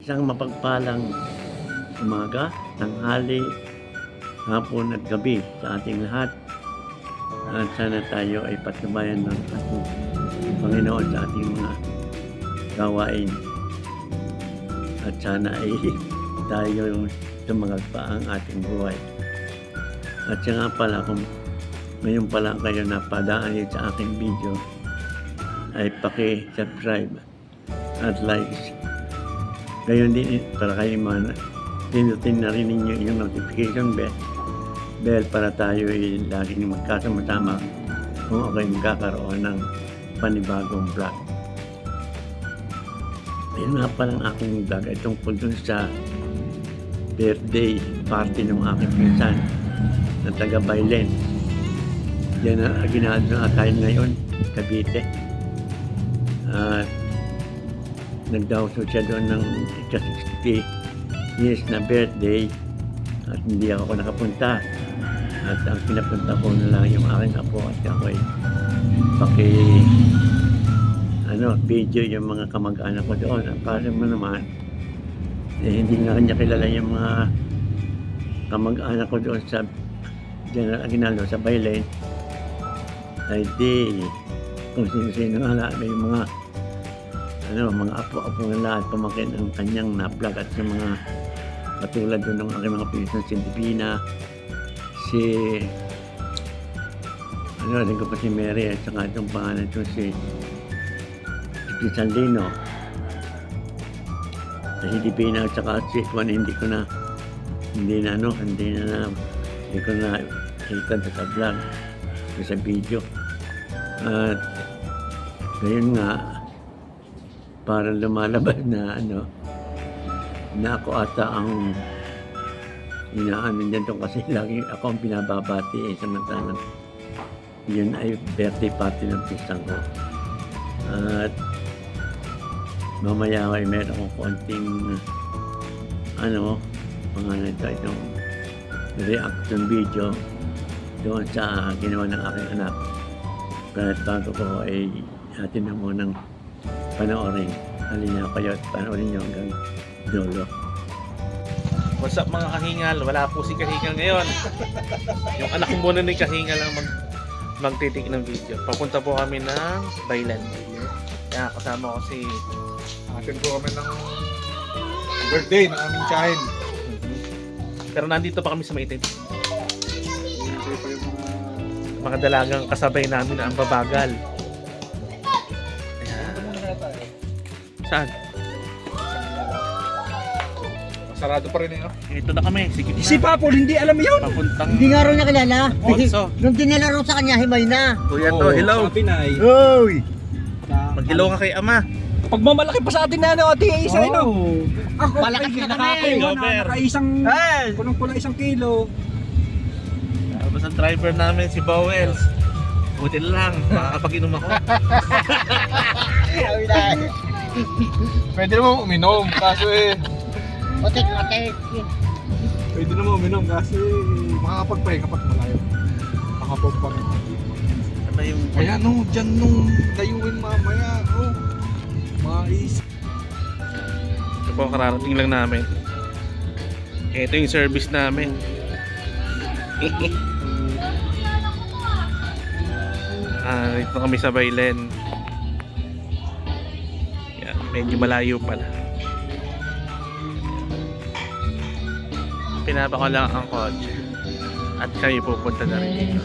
Isang mapagpalang umaga, tanghali, hapon at gabi sa ating lahat. At sana tayo ay patnubayan ng ating Panginoon sa ating mga gawain. At sana ay tayo yung tumagag pa ang ating buhay. At siya nga pala, kung ngayon pala kayo napadaan sa aking video, ay paki-subscribe at likes. Gayon din para kayo pinutin na rin ninyo yung notification bell para tayo ay laging magkasama-tama kung ako'y magkakaroon ng panibagong vlog. Ayun nga palang aking vlog ay tungkol dun sa birthday party ng aking pinsan na taga Bailen. Yan ang ginagawa tayo ngayon, Cavite. At nagdawso siya doon ng 60 years na birthday at hindi ako nakapunta. At ang pinapunta ko na lang yung aking apo at ako'y video yung mga kamag-anak ko doon. Ang kasi mo naman, hindi nga kanya kilala yung mga kamag-anak ko doon sa General Aguinaldo sa Bailen. Ay di kung sino-sino nga may mga mga apo-apo na lahat pamakin ang kanyang na-vlog at yung mga katulad doon ng aking mga pinsan si Divina, si rin ko pa si Mary at saka itong pangalan ito si Sandino, si Divina at saka si Juan. Hindi ko na ikan sa vlog sa video. At ngayon nga parang lumalabas na na ako ata ang inaano dyan to kasi lagi ako ang pinababati samantalang yun ay birthday party ng pinsan ko. At mamaya ay meron akong konting pangalan ito, itong reaction video doon sa ginawa ng aking anak. Kaya bago ko ay atin na munang panoorin. Halina kayo at panoorin nyo hanggang dulo. What's up mga kahingal? Wala po si Kahingal ngayon. Yung anak ko muna ni Kahingal ang magtitik ng video. Papunta po kami ng Bailan. Kaya kasama ko si... Atin po kami ng birthday ng aming tiyahin. Pero nandito pa kami sa maitim. Hindi pa yung Mga dalagang kasabay namin na ang babagal. Saan? Sarado pa rin Ito na kami. Sige na. Si Papol, hindi alam yun. Papuntang... Hindi nga raw niya kilala. Also. Nung dinala raw sa kanya, himay na. Kuya to, hello. Sa Pinay. Hoy! Mag-hello ka kay ama. Pagmamalaki pa sa atin na ati isa Ako, Malakas na kami. Nakaisang, kulang-kulang 1 kilo. Tapos ang driver namin si Bowels. Buti lang, makakapag-inom ako. Pwede naman uminom kaso Otik. pwede naman uminom kasi makakapagpahinga kapag malayo. Makapagpahinga. Ano yung... Ayan dyan nung dayuin mamaya. Mais. Ito po, kararating lang namin. Ito yung service namin. Dito kami sa Bailen. Yan, medyo malayo pala. Pinapa ko lang ang kotse at kami pupunta na rin dito.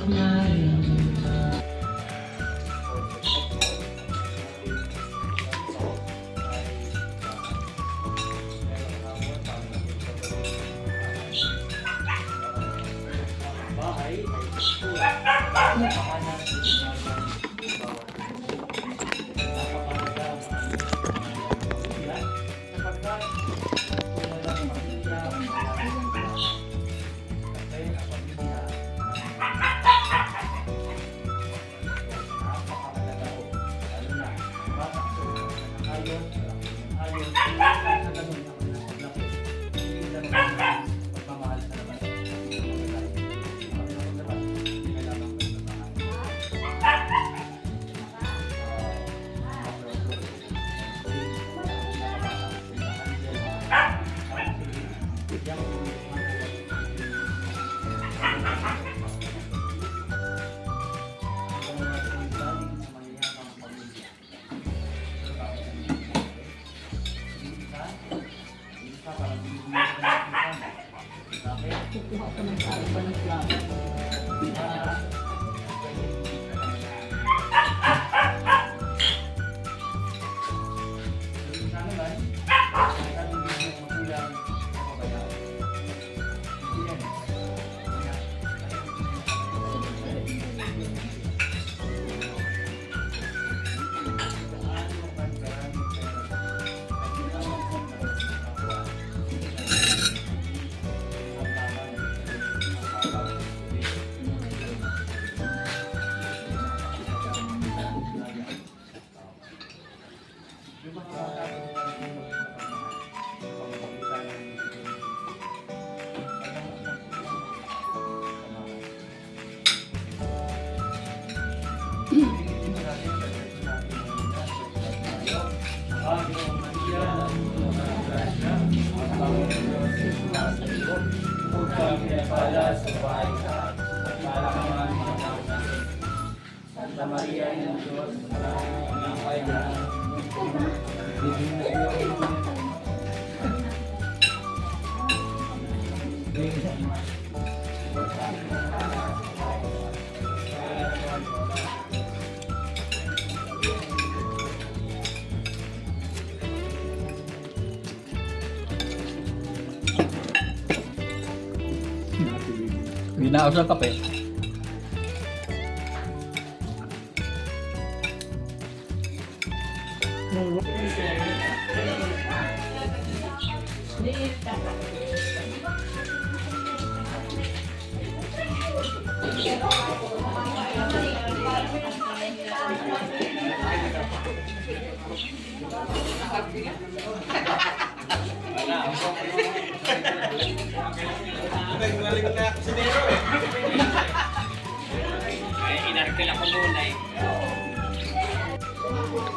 Hindi na ako sa kape.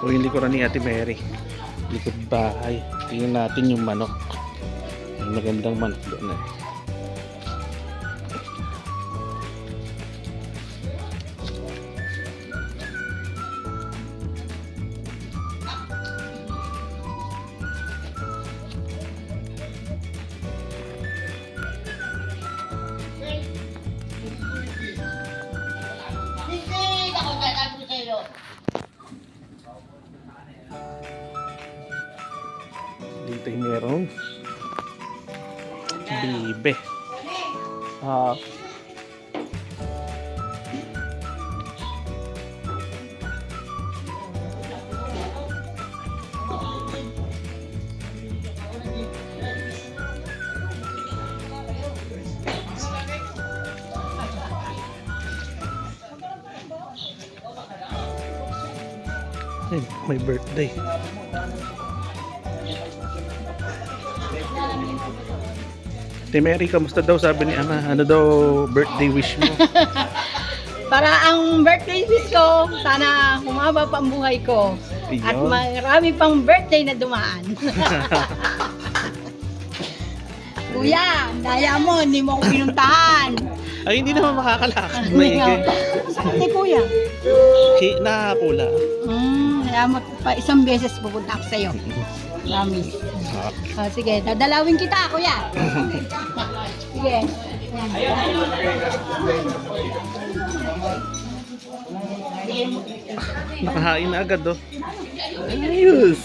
O yung likuran ni Ate Mary. Likod bahay. Tingnan natin yung manok. May magandang manok doon eh. Hindi ako sasabi ko sa'yo. Dito yung merong bibe. May birthday. Ate Mary, kamusta daw sabi ni Ama? Ano daw birthday wish mo? Para ang birthday wish ko, sana humaba pa ang buhay ko. At Iyon. marami pang birthday na dumaan. Kuya, daya mo, hindi mo ako pinuntahan. Ay, hindi naman makakalakad. Sakit ni kuya. Nakakula. Kaya mo pa isang beses pupunta ako sa'yo. Promise. Sige, dadalawin kita, kuya. Sige. Nakahain na agad, oh. Ayos!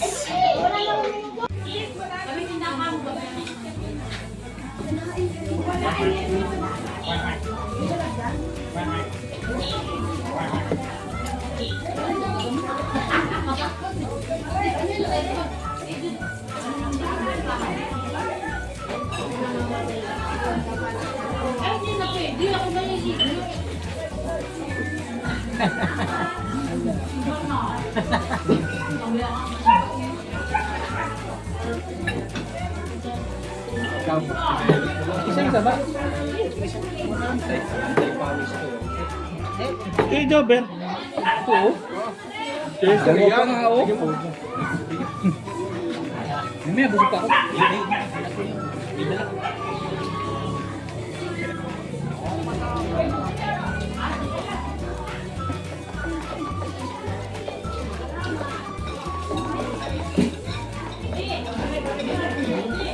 Isa ba? Hey, Jober! Oo. Dalawa pa nga ako. May busog pa ako.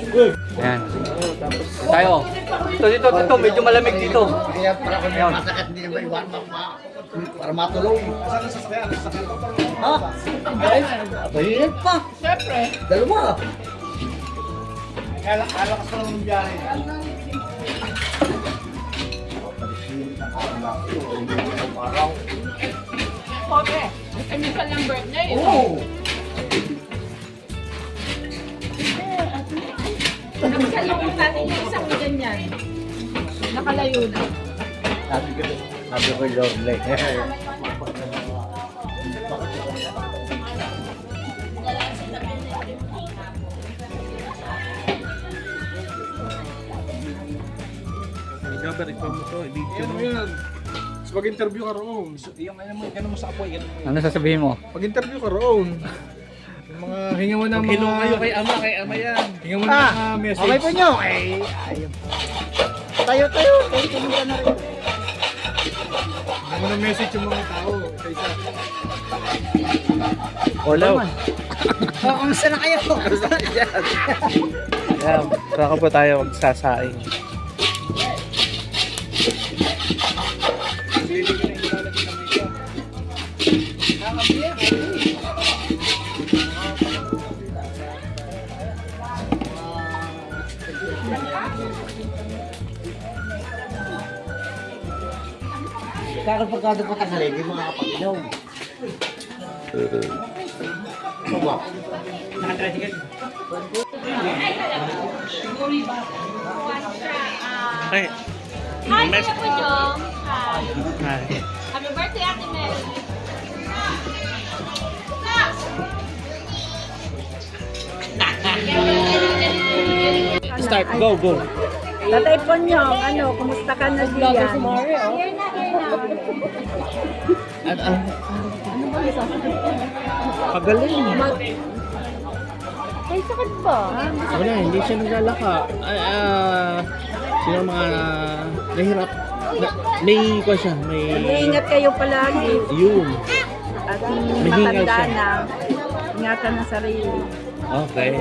Ayan. Tayo. Dito. Medyo malamig dito. Kaya para kami masakit, hindi naman iwan para matulog. Ha? Ay, mainit pa. Siyempre. Dalawa. Alakas pa ng biyahe. Okay. Ano ka lang birthday? Oo. Nakasalubong natin yung isang ganyan. Nakalayo na. Sabi ko, Lord, Gaber, ikaw mo to, video Ano mo. yan? So, pag-interview ka roon. Yung ano mo sa apoy. Ano sasabihin mo? Pag-interview ka roon. Yung mga hinga mo ng Hello mga... kayo kay ama yan. Hinga mo ng mga message. Okay po nyo. Ay, ayun. Tayo. Tayo ka na rin. Hinga mo ng message yung mga tao. Isa-isa. Olaw. Oh, kamusta na kayo? Yan, saka po tayo magsasaing. Kakal pagkado po tayo sa rin, hindi makakapag-inom. Ay, Hi, mes- Kuya Pujong. Hi. Ay. Happy birthday, Ate Mel. Start, go. Tatay Ponyong, ano, kumusta ka na diyan? At pagaling. Ay, sakit ba? Wala, hindi siya naglalaka. Sino mga nahirap. May ko siya, may... Mag-iingat kayo palagi. Yun. At May hingal matanda siya. na. Ingatan ng sarili. Okay.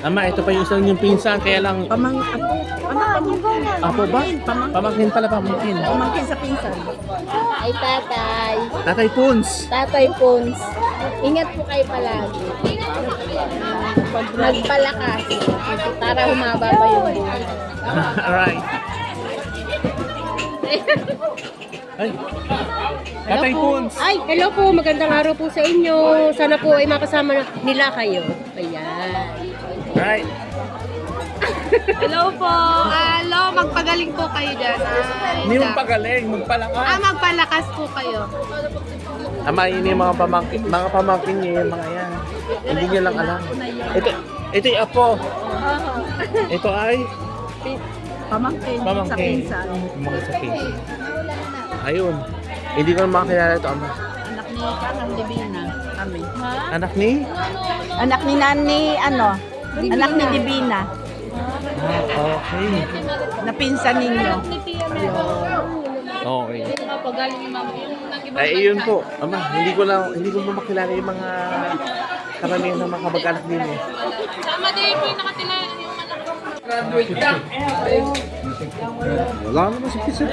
Ama, ito pa yung isang yung pinsan, kaya lang... Apo ba? Pamangkin pala, pamangkin. Pamangkin sa pinsan. Ay, tatay. Tatay Puns. Tatay Pons. Ingat po kayo palagi. Magpalakas. Para humaba pa yung buhay. Alright. Ay. Tatay Puns. Ay, hello po. Magandang araw po sa inyo. Sana po ay makasama nila kayo. Ayan. Alright. Hello po. Hello, magpagaling po kayo dyan. Hindi mong pagaling, magpalakas. Magpalakas po kayo. Ama, yun yung mga pamangkin niya, yung mga yan. Hindi niya lang alam. Ito yung apo. Ito ay Pamangkin, sa pamangkin. pinsan. Mga sa pinsan. Ayun. Hindi ko naman makilala ito, ama. Anak ni Kanang Divina. Kami. Anak ni? Anak ni Nani, ano? Anak ni Divina. Okay. Napinsan ninyo. Okay. Ay, yun po. Ama, hindi ko mo makilala yung mga karamihan ng mga kamag-anak din eh. Sama din po yung nakatila yung Wala naman si Pisan.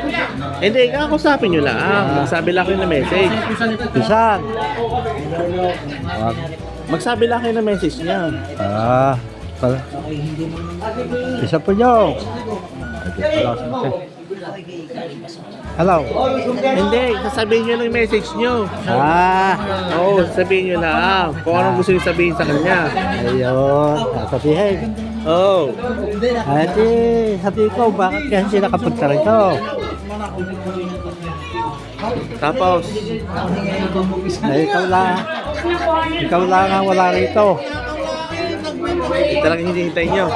Hindi, kakakusapin nyo lang. Magsabi lang kayo ng message. Pisan! Magsabi lang kayo ng message niya. Isa po nyo. Hello. Hindi, sasabihin nyo lang yung message nyo. Oo, sasabihin nyo lang. Kung anong gusto nyo sabihin sa kanya. Ayun. Sabihin. Oo. Ate, sabi ko, bakit kaya siya nakapunta rito? Tapos, Ikaw lang ang wala rito. talagang hinihintay nyo.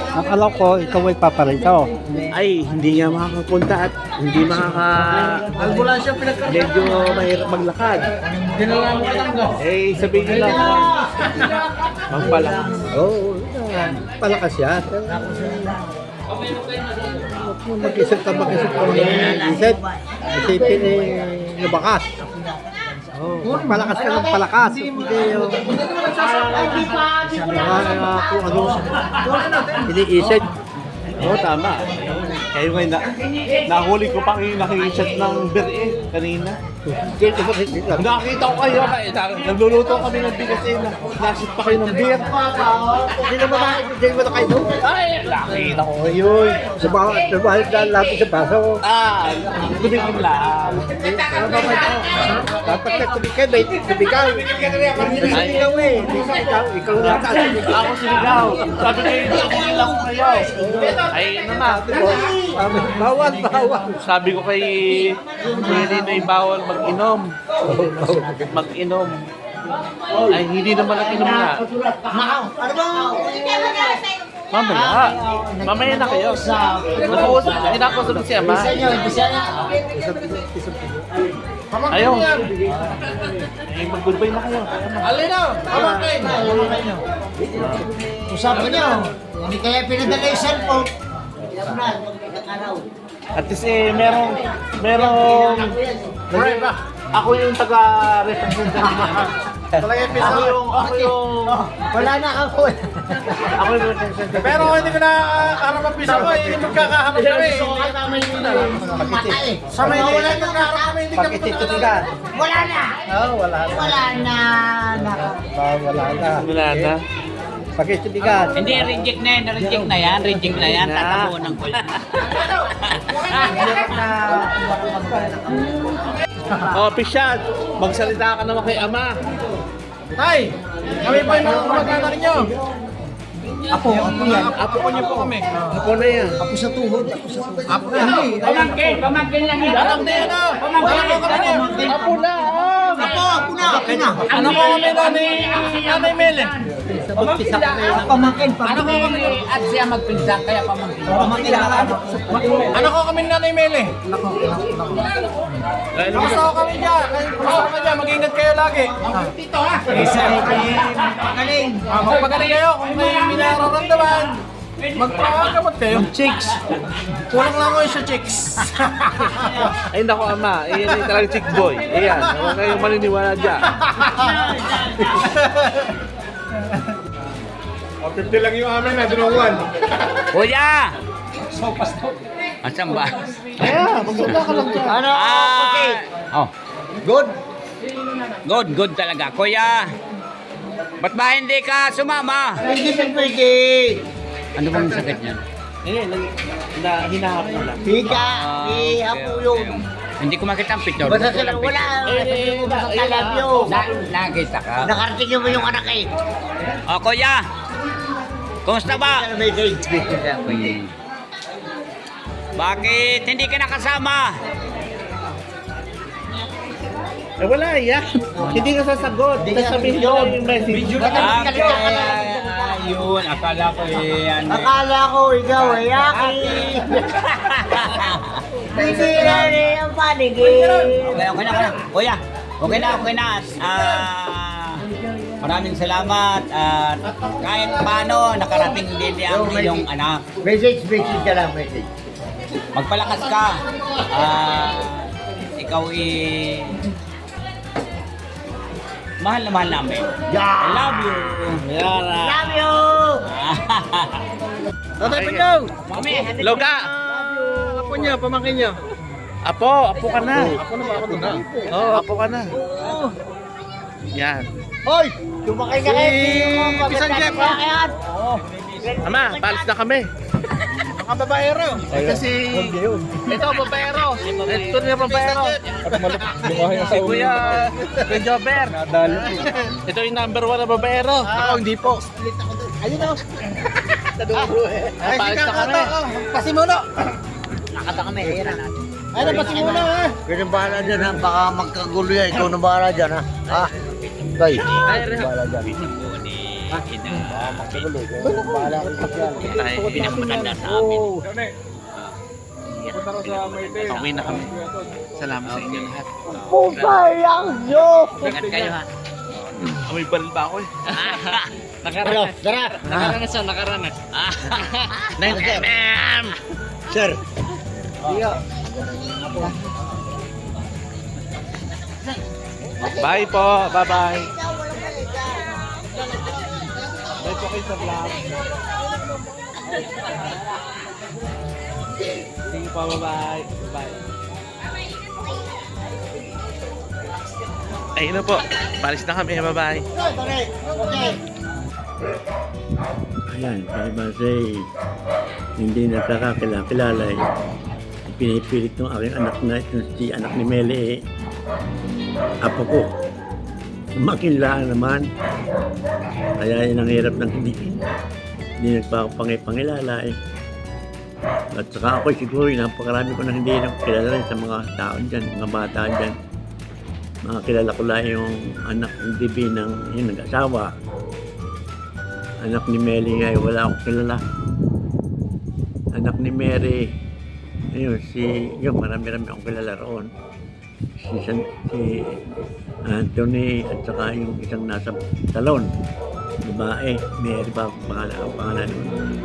Ang alam ko, ikaw ay paparito. Ay, hindi nga makakapunta at hindi medyo mahirap maglakad. Eh, sabihin nyo lang. Magpalakas. Oo, palakas siya. Mag-isip ka mag-isip. Isipin eh, nabakas. Palakas ka ng palakas. Hindi yung... kung ano. Iniisip. Oo, tama. Kayo ngayon, nahuli ko pa kayo nakikiset ng beer kanina. Nakakita ko kayo, nagluluto kami ng bigas nasit pa kayo ng beer. Hindi naman na kayo doon. Ay, nakakita ko kayo. Sa bahay dahil natin sa baso. Kunin ko lang. Dapat na tubigan, may tubigaw. Hindi sinigaw eh. Hindi sinigaw. Ikaw lang ka. Ako sinigaw. Sabi kayo, hindi lang ko kayo. Ay, ano na. Bawal. Sabi ko kay Ninoy bawal mag-inom. Mag-inom. Ay, hindi naman nag-inom nga. Mamaya na kayo. Nakausap ko si Ama. Ayaw. Ay, mag-goodbye na kayo. Alino! Pamangkin! Usapan niyo. Hindi kaya pinadala yung cellphone. At least merong ako yung taga-represent ako yung Wala na ako. ako yung representative. Pero hindi ko na araw pisa ko, hindi magkakaharap kami. Sa may wala na magkakaharap kami, hindi kami magkakaharap. Wala na. Wala na. Wala na. Pagkitibigan. Hindi, reject na yan. Reject na yan. Tatabunan ko yan. Oh, Pisyad, magsalita ka naman kay Ama. Tay, kami pa yung mga kumagana ninyo. Apo yan. Apo ko niyo po kami. Ako na yan. Apo sa tuhod. Apo hindi. Pamangkin lang yun. Alam na yan ah. Wala ko kami niyo. Apo na. Apo na. Ano ko kami Nanay Mele? Pamangkin. Ano ko kami at siya magpinsan kaya pamangkin. Pamangkin na. Ano ko kami Nanay Mele? Kamusta ko kami dyan? Kamusta ko dyan? Mag-ingat kayo lagi. Magaling. Kung magaling kayo, kung may minararamdaman, magpakagamot kayo. Chicks. Kulang lang ko sa chicks. Ay, naku, Ama. Iyan yung talagang chick boy. Iyan. Huwag kayong maniniwala dyan. O, 50 lang yung amin na, dinuwan. Kuya! Asan ba? Kaya, magsalita ka lang dyan. Ano? Oh. Good. Good talaga. Kuya! Ba't ba hindi ka sumama? Pwede. Ano bang sakit niyan? Hinahap ko lang. Higa. Ihapo yun. Hindi ko makita ang picture. Basta sila wala. Kasi mo sa kalabyo. Nakita ka? Nakarating mo yung anak eh. O, Kuya! Kumusta ba? Message. Bakit hindi ka nakasama? Eh, wala yan. Hindi ka sasagot. Sasabihin nyo yung message. Ayun, akala ko yan. Akala ko ikaw ay aki. Hindi na rin ang panigin. Okay na. Kuya, okay na. Maraming salamat at kahit paano nakarating din ang iyong anak. Message ka lang, message. Magpalakas ka. Ikaw mahal na mahal namin. I love you. Yara. Love you! Tatay Panyong! Mami, Loga! Apo niya, pamangkin niya. Apo ka na. Ako na ba ako doon na? Oo, apo ka na. Yan. Hoy! Tumakay ka kayo. Pisan Jeff, Ama, paalis na kami. Mga babaero. Kasi ito babaero. Ito na babaero. Si Kuya Jober. Ito yung number 1 na babaero. Ako hindi po. Ayun o. Ay, Paalis na kami. Pasimulo. Nakata kami. Hira natin. Ay, napasimulo ha. Pero bahala dyan ha. Baka magkagulo yan. Ikaw na bahala dyan ha. Ha? Tay. Bahala dyan. Bahala ka dyan. Ay, pinagmaganda sa amin. Punta ko sa Mayte. Pauwi na kami. Salamat sa inyo lahat. Pumayang nyo! Ingat kayo ha. May baril pa ako eh. Nakaranas. Tara! Nakaranas. Sir! Bye po. Bye-bye. Bye po kayo sa vlog. See you po. Bye-bye. Bye. Ayun na po. Palis na kami. Bye-bye. Ayan, kasi hindi nagkakakilala eh. Pinipilit ng aking anak na ito, si anak ni Meli apo ko. Makinlaan naman. Kaya yun ang hirap ng hindi nagpapangipangilala eh. At saka ako siguro, napakarami ko na hindi kilala rin sa mga tao dyan, mga bata dyan. Mga kilala ko lang yung anak ng Dibi ng yung nag-asawa. Anak ni Meli ay wala akong kilala. Anak ni Mary, ayun, yung marami-rami akong kilala roon. Si Anthony at saka yung isang nasa salon. Babae, Mary ba ang pangalan nun.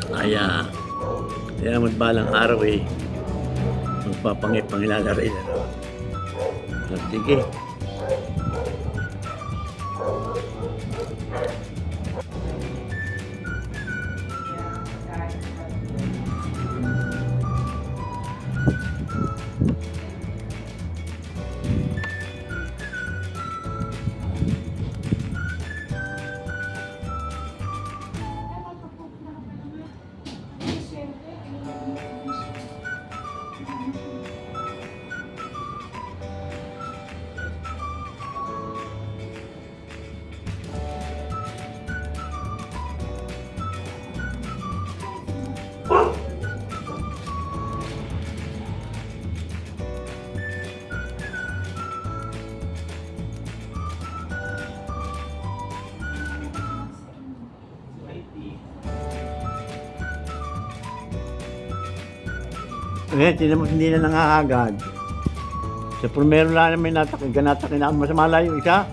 Kaya magbalang araw eh, magpapangilala rin. So, sige. Ngayon, hindi na nangangagad. Sa primero lang may ganatakin na masama lang yung isa.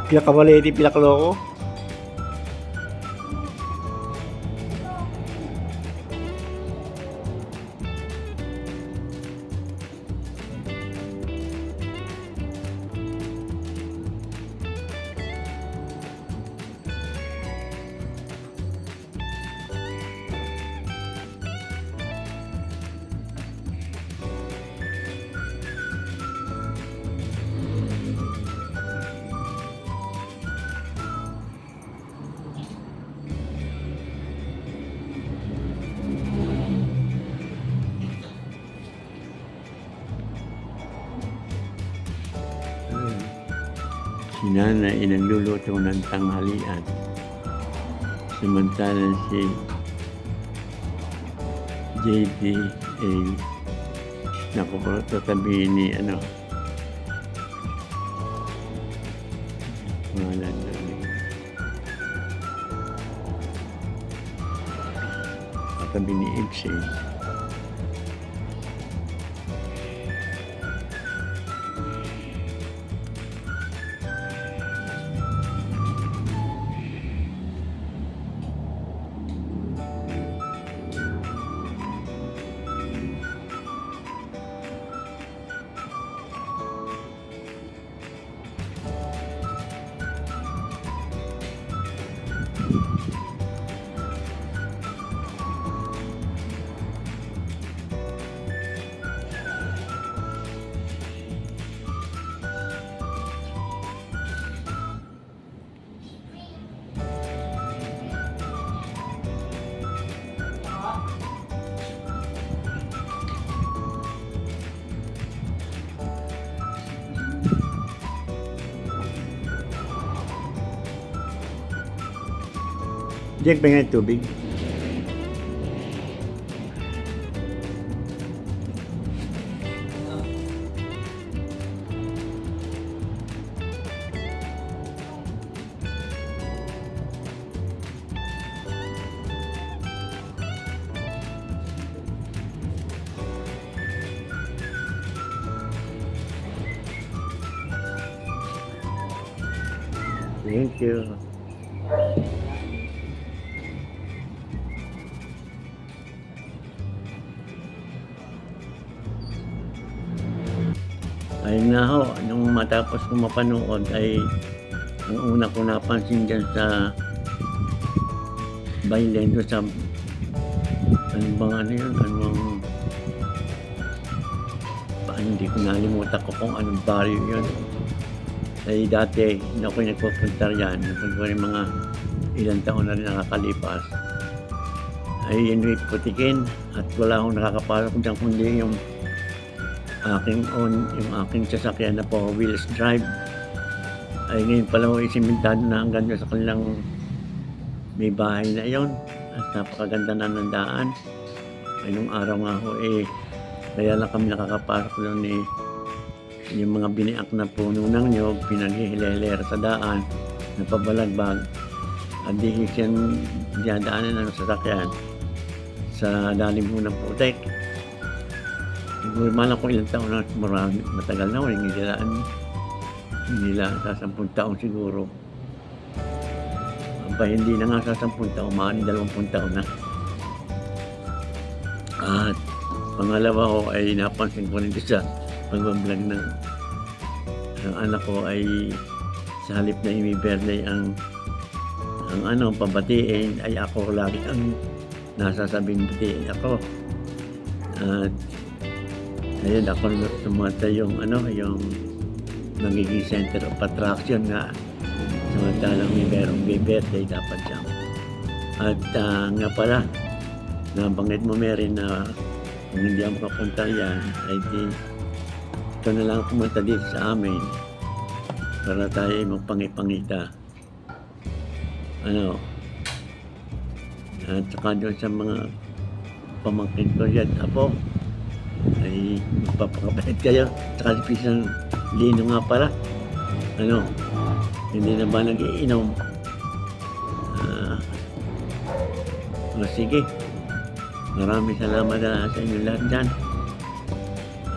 Pinakabaleti, pinakaloko. Si nanay ay nagluluto ng tanghalian. Samantalang si JD ay nakapagtatabi ni pangalan namin. Katabi ni Ibsen. Jack, pengen tubig. Thank you. Ayun nga ho, nung matapos ko mapanood ay ang una ko napansin dyan sa Bailen doon sa ano bang ano yun, hindi ko nalimutan ko kung anong barrio yun. Ay dati, hindi ako nagpupunta yan, nagpunta mga ilang taon na rin nakakalipas. Ay yun putikin at wala akong nakakapasok dyan kundi yung aking sasakyan na 4 wheels drive. Ay ngayon pala ho isimentado na hanggang sa kanilang may bahay na yon at napakaganda na ng daan. Ay nung araw nga ho kaya lang kami nakakapasok doon yung mga biniak na puno ng nyog, pinaghihilelera sa daan, napabalagbag. At di siyang dinadaanan ng sasakyan sa lalim mo ng putek. Siguro man ako ilang taon na marami, matagal na ho, hindi lang sa 10 taon siguro. Hindi na nga sa 10 taon, mga 20 taon na. At pangalawa ko ay napansin ko rin sa pag-vlog ng anak ko ay sa halip na imi-birthday ang pabatiin ay ako lagi ang nasasabing batiin ako. At ayun ako tumata yung magiging center of attraction nga samantalang may merong birthday dapat siya. At nga pala nabanggit mo Mary na kung hindi ako makapunta yan ay ito na lang pumunta dito sa amin para tayo magpangipangita. At saka doon sa mga pamangkin ko yan, apo, ay magpapakabait kayo. Saka si Pisang Lino nga pala. Hindi na ba nag-iinom? Sige. Maraming salamat sa inyo lahat dyan.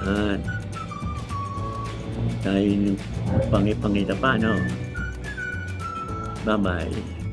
At tayo pangipangita pa, Bye-bye.